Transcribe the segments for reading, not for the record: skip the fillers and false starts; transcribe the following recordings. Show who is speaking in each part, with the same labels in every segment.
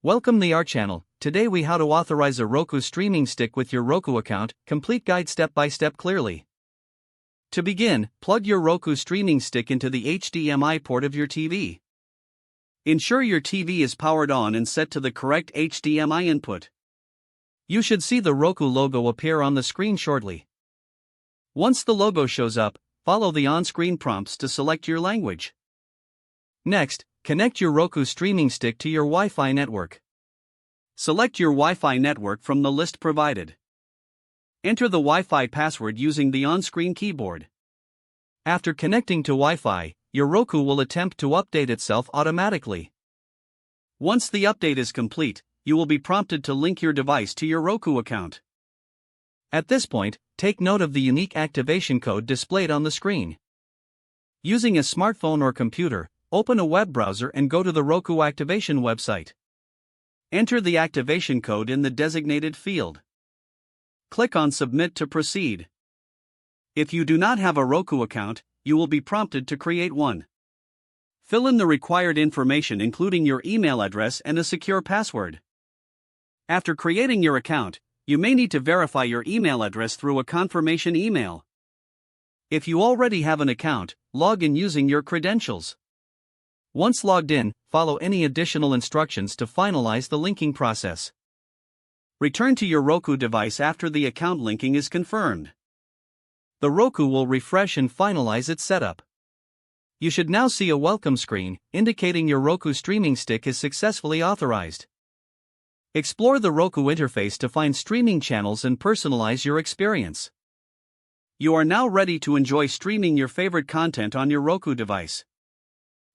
Speaker 1: Welcome to our channel. Today we how to authorize a Roku streaming stick with your Roku account, complete guide step by step clearly. To begin, plug your Roku streaming stick into the HDMI port of your TV. Ensure your TV is powered on and set to the correct HDMI input. You should see the Roku logo appear on the screen shortly. Once the logo shows up, follow the on-screen prompts to select your language. Next, connect your Roku streaming stick to your Wi-Fi network. Select your Wi-Fi network from the list provided. Enter the Wi-Fi password using the on-screen keyboard. After connecting to Wi-Fi, your Roku will attempt to update itself automatically. Once the update is complete, you will be prompted to link your device to your Roku account. At this point, take note of the unique activation code displayed on the screen. Using a smartphone or computer, open a web browser and go to the Roku activation website. Enter the activation code in the designated field. Click on Submit to proceed. If you do not have a Roku account, you will be prompted to create one. Fill in the required information including your email address and a secure password. After creating your account, you may need to verify your email address through a confirmation email. If you already have an account, log in using your credentials. Once logged in, follow any additional instructions to finalize the linking process. Return to your Roku device after the account linking is confirmed. The Roku will refresh and finalize its setup. You should now see a welcome screen, indicating your Roku streaming stick is successfully authorized. Explore the Roku interface to find streaming channels and personalize your experience. You are now ready to enjoy streaming your favorite content on your Roku device.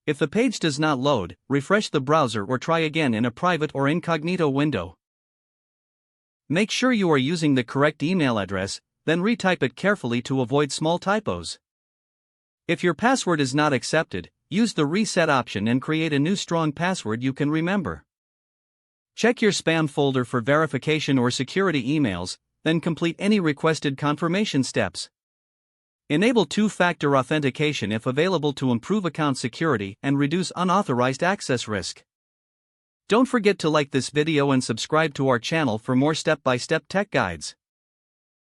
Speaker 1: If the page does not load, refresh the browser or try again in a private or incognito window. Make sure you are using the correct email address, then retype it carefully to avoid small typos. If your password is not accepted, use the reset option and create a new strong password you can remember. Check your spam folder for verification or security emails, then complete any requested confirmation steps. Enable two-factor authentication if available to improve account security and reduce unauthorized access risk. Don't forget to like this video and subscribe to our channel for more step-by-step tech guides.